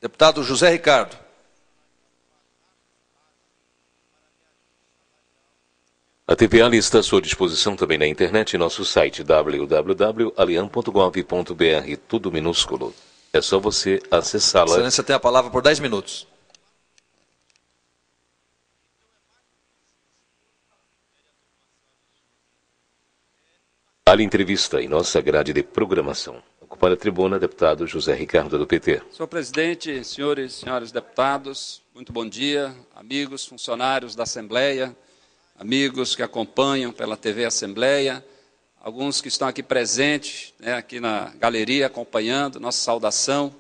Deputado José Ricardo. A TV Ali está à sua disposição também na internet em nosso site www.alian.gov.br, tudo minúsculo. É só você acessá-la. Excelência tem a palavra por 10 minutos. Ali Entrevista em nossa grade de programação. Ocupar a tribuna, deputado José Ricardo, do PT. Senhor presidente, senhores e senhoras deputados, muito bom dia, amigos, funcionários da Assembleia, amigos que acompanham pela TV Assembleia, alguns que estão aqui presentes, aqui na galeria, acompanhando, nossa saudação,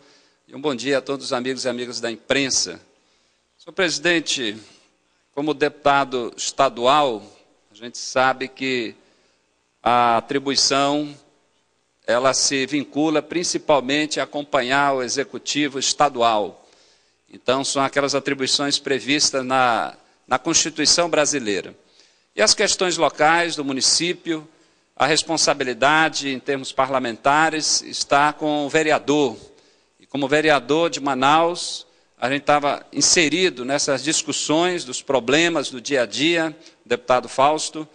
e um bom dia a todos os amigos e amigas da imprensa. Senhor presidente, como deputado estadual, a gente sabe que a atribuição ela se vincula principalmente a acompanhar o executivo estadual. Então, são aquelas atribuições previstas na Constituição brasileira. E as questões locais do município, a responsabilidade em termos parlamentares está com o vereador. E como vereador de Manaus, a gente estava inserido nessas discussões dos problemas do dia a dia, deputado Fausto,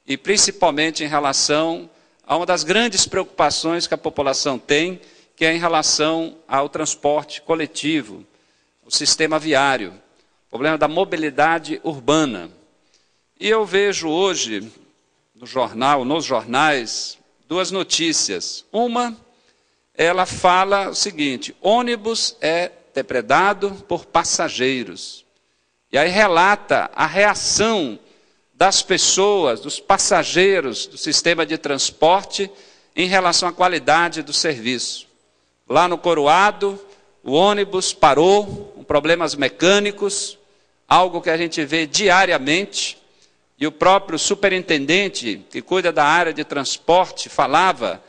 e principalmente em relação a uma das grandes preocupações que a população tem, que é em relação ao transporte coletivo, o sistema viário, o problema da mobilidade urbana. E eu vejo hoje, nos jornais, duas notícias. Uma, ela fala o seguinte: ônibus é depredado por passageiros. E aí relata a reação das pessoas, dos passageiros do sistema de transporte em relação à qualidade do serviço. Lá no Coroado, o ônibus parou com problemas mecânicos, algo que a gente vê diariamente, e o próprio superintendente que cuida da área de transporte falava,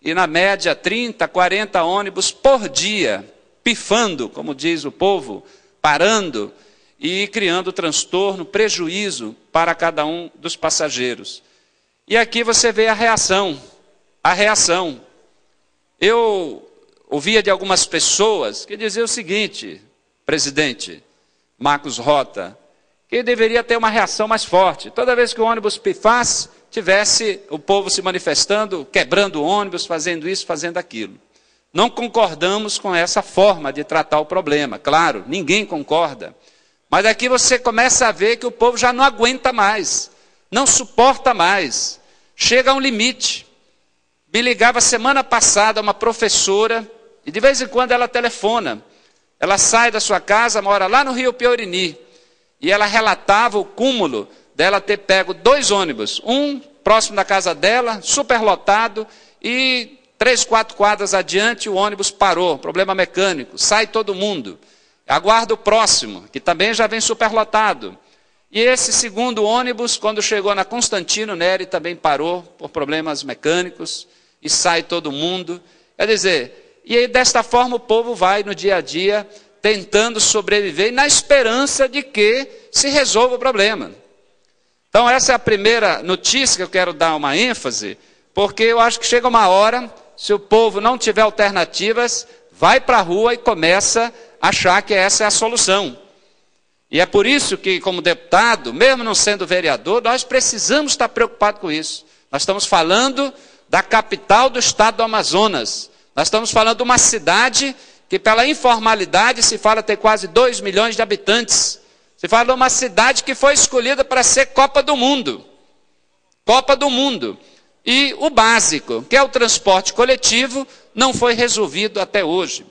e na média 30, 40 ônibus por dia, pifando, como diz o povo, parando, e criando transtorno, prejuízo para cada um dos passageiros. E aqui você vê a reação. Eu ouvia de algumas pessoas que diziam o seguinte, presidente Marcos Rota, que deveria ter uma reação mais forte. Toda vez que o ônibus pifasse, tivesse o povo se manifestando, quebrando o ônibus, fazendo isso, fazendo aquilo. Não concordamos com essa forma de tratar o problema. Claro, ninguém concorda. Mas aqui você começa a ver que o povo já não aguenta mais, não suporta mais, chega a um limite. Me ligava semana passada uma professora, e de vez em quando ela telefona. Ela sai da sua casa, mora lá no Rio Piorini, e ela relatava o cúmulo dela ter pego 2 ônibus, um próximo da casa dela, superlotado, e 3, 4 quadras adiante o ônibus parou, problema mecânico, sai todo mundo. Aguarda o próximo, que também já vem superlotado. E esse segundo ônibus, quando chegou na Constantino Neri, também parou por problemas mecânicos, e sai todo mundo. Quer dizer, e aí desta forma o povo vai no dia a dia, tentando sobreviver, na esperança de que se resolva o problema. Então essa é a primeira notícia que eu quero dar uma ênfase, porque eu acho que chega uma hora, se o povo não tiver alternativas, vai para a rua e começa a achar que essa é a solução. E é por isso que, como deputado, mesmo não sendo vereador, nós precisamos estar preocupados com isso. Nós estamos falando da capital do estado do Amazonas. Nós estamos falando de uma cidade que, pela informalidade, se fala ter quase 2 milhões de habitantes. Se fala de uma cidade que foi escolhida para ser Copa do Mundo. Copa do Mundo. E o básico, que é o transporte coletivo, não foi resolvido até hoje.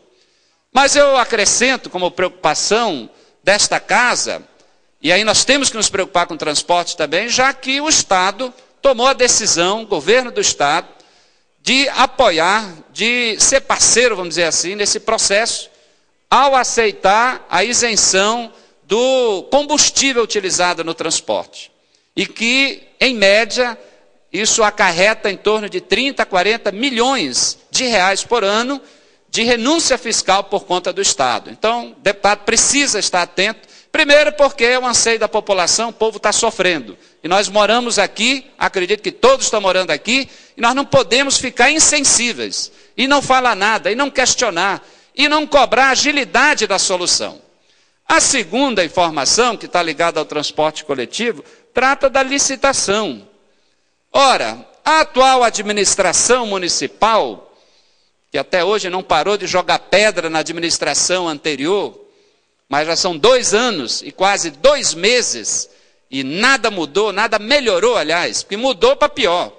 Mas eu acrescento como preocupação desta casa, e aí nós temos que nos preocupar com o transporte também, já que o Estado tomou a decisão, o governo do Estado, de apoiar, de ser parceiro, vamos dizer assim, nesse processo, ao aceitar a isenção do combustível utilizado no transporte. E que, em média, isso acarreta em torno de 30, 40 milhões de reais por ano, de renúncia fiscal por conta do Estado. Então, o deputado precisa estar atento, primeiro porque é um anseio da população, o povo está sofrendo. E nós moramos aqui, acredito que todos estão morando aqui, e nós não podemos ficar insensíveis, e não falar nada, e não questionar, e não cobrar a agilidade da solução. A segunda informação, que está ligada ao transporte coletivo, trata da licitação. Ora, a atual administração municipal, que até hoje não parou de jogar pedra na administração anterior, mas já são 2 anos e quase 2 meses, e nada mudou, nada melhorou, aliás, porque mudou para pior.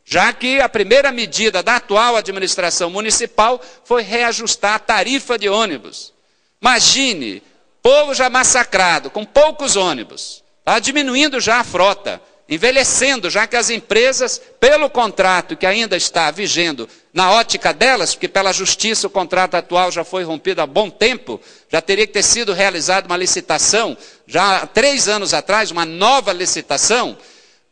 Já que a primeira medida da atual administração municipal foi reajustar a tarifa de ônibus. Imagine, povo já massacrado, com poucos ônibus, está diminuindo já a frota, envelhecendo, já que as empresas, pelo contrato que ainda está vigendo na ótica delas, porque pela justiça o contrato atual já foi rompido há bom tempo, já teria que ter sido realizada uma licitação, já há 3 anos atrás, uma nova licitação,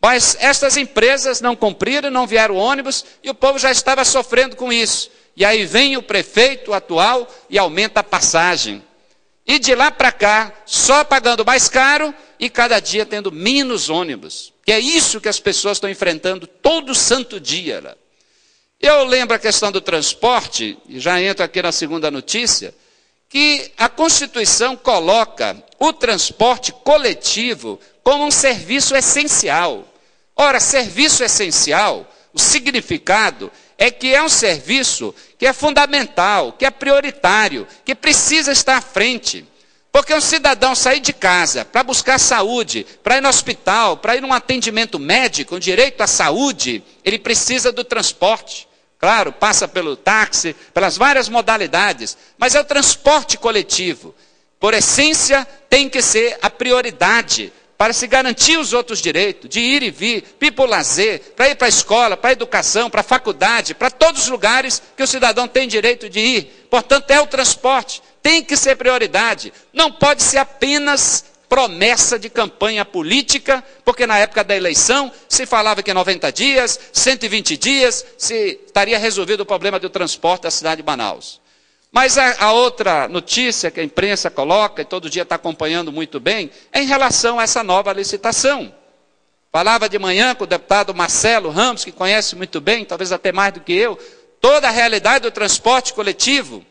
mas estas empresas não cumpriram, não vieram ônibus, e o povo já estava sofrendo com isso. E aí vem o prefeito atual e aumenta a passagem. E de lá para cá, só pagando mais caro e cada dia tendo menos ônibus. Que é isso que as pessoas estão enfrentando todo santo dia lá. Eu lembro a questão do transporte, e já entro aqui na segunda notícia, que a Constituição coloca o transporte coletivo como um serviço essencial. Ora, serviço essencial, o significado é que é um serviço que é fundamental, que é prioritário, que precisa estar à frente. Porque um cidadão sair de casa para buscar saúde, para ir no hospital, para ir num atendimento médico, um direito à saúde, ele precisa do transporte. Claro, passa pelo táxi, pelas várias modalidades, mas é o transporte coletivo. Por essência, tem que ser a prioridade para se garantir os outros direitos, de ir e vir, para ir para o lazer, para ir para a escola, para a educação, para a faculdade, para todos os lugares que o cidadão tem direito de ir. Portanto, é o transporte. Tem que ser prioridade. Não pode ser apenas promessa de campanha política, porque na época da eleição se falava que 90 dias, 120 dias, se estaria resolvido o problema do transporte da cidade de Manaus. Mas a outra notícia que a imprensa coloca, e todo dia está acompanhando muito bem, é em relação a essa nova licitação. Falava de manhã com o deputado Marcelo Ramos, que conhece muito bem, talvez até mais do que eu, toda a realidade do transporte coletivo.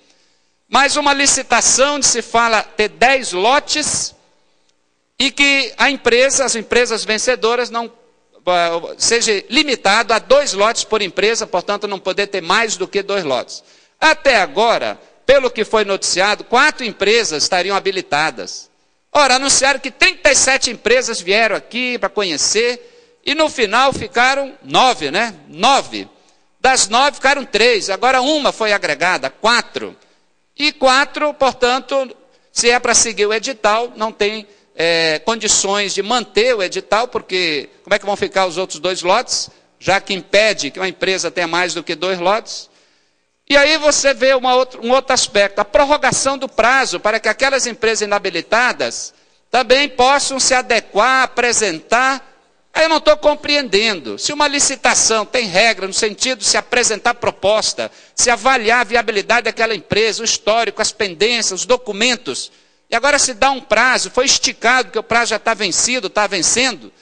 Mas uma licitação onde se fala ter 10 lotes e que as empresas vencedoras não seja limitado a 2 lotes por empresa, portanto não poder ter mais do que 2 lotes. Até agora, pelo que foi noticiado, 4 empresas estariam habilitadas. Ora, anunciaram que 37 empresas vieram aqui para conhecer e no final ficaram 9, né? 9. Das 9 ficaram 3, agora uma foi agregada, 4. E 4, portanto, se é para seguir o edital, não tem condições de manter o edital, porque como é que vão ficar os outros 2 lotes, já que impede que uma empresa tenha mais do que 2 lotes? E aí você vê um outro aspecto, a prorrogação do prazo para que aquelas empresas inabilitadas também possam se adequar, apresentar. Aí eu não estou compreendendo. Se uma licitação tem regra no sentido de se apresentar proposta, se avaliar a viabilidade daquela empresa, o histórico, as pendências, os documentos, e agora se dá um prazo, foi esticado porque o prazo já está vencido, está vencendo.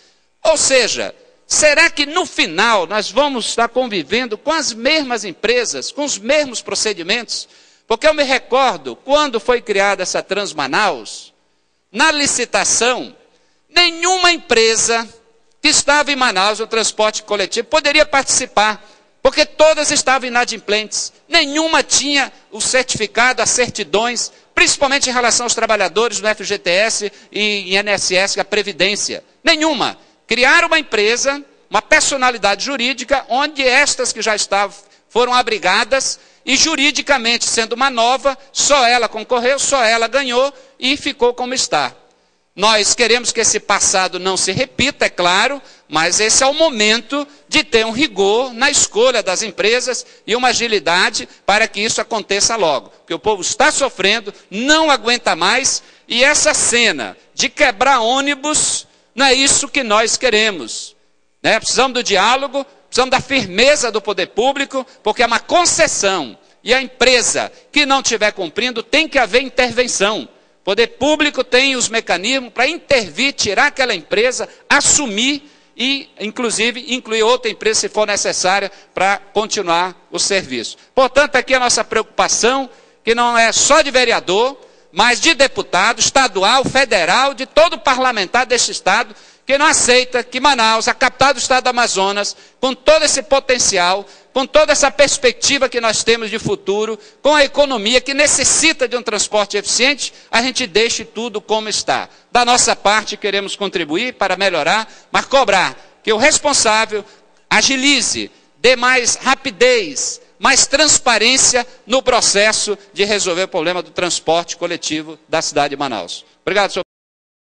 Ou seja, será que no final nós vamos estar convivendo com as mesmas empresas, com os mesmos procedimentos? Porque eu me recordo, quando foi criada essa Transmanaus, na licitação, nenhuma empresa que estava em Manaus no transporte coletivo poderia participar, porque todas estavam inadimplentes. Nenhuma tinha o certificado, as certidões, principalmente em relação aos trabalhadores do FGTS e INSS, a Previdência. Nenhuma. Criaram uma empresa, uma personalidade jurídica, onde estas que já estavam foram abrigadas e juridicamente, sendo uma nova, só ela concorreu, só ela ganhou e ficou como está. Nós queremos que esse passado não se repita, é claro, mas esse é o momento de ter um rigor na escolha das empresas e uma agilidade para que isso aconteça logo. Porque o povo está sofrendo, não aguenta mais, e essa cena de quebrar ônibus, não é isso que nós queremos. Né? Precisamos do diálogo, precisamos da firmeza do poder público, porque é uma concessão. E a empresa que não estiver cumprindo, tem que haver intervenção. O poder público tem os mecanismos para intervir, tirar aquela empresa, assumir e, inclusive, incluir outra empresa se for necessária para continuar o serviço. Portanto, aqui a nossa preocupação, que não é só de vereador, mas de deputado estadual, federal, de todo parlamentar deste estado, que não aceita que Manaus, a capital do estado do Amazonas, com todo esse potencial, com toda essa perspectiva que nós temos de futuro, com a economia que necessita de um transporte eficiente, a gente deixe tudo como está. Da nossa parte, queremos contribuir para melhorar, mas cobrar que o responsável agilize, dê mais rapidez, mais transparência no processo de resolver o problema do transporte coletivo da cidade de Manaus. Obrigado, senhor.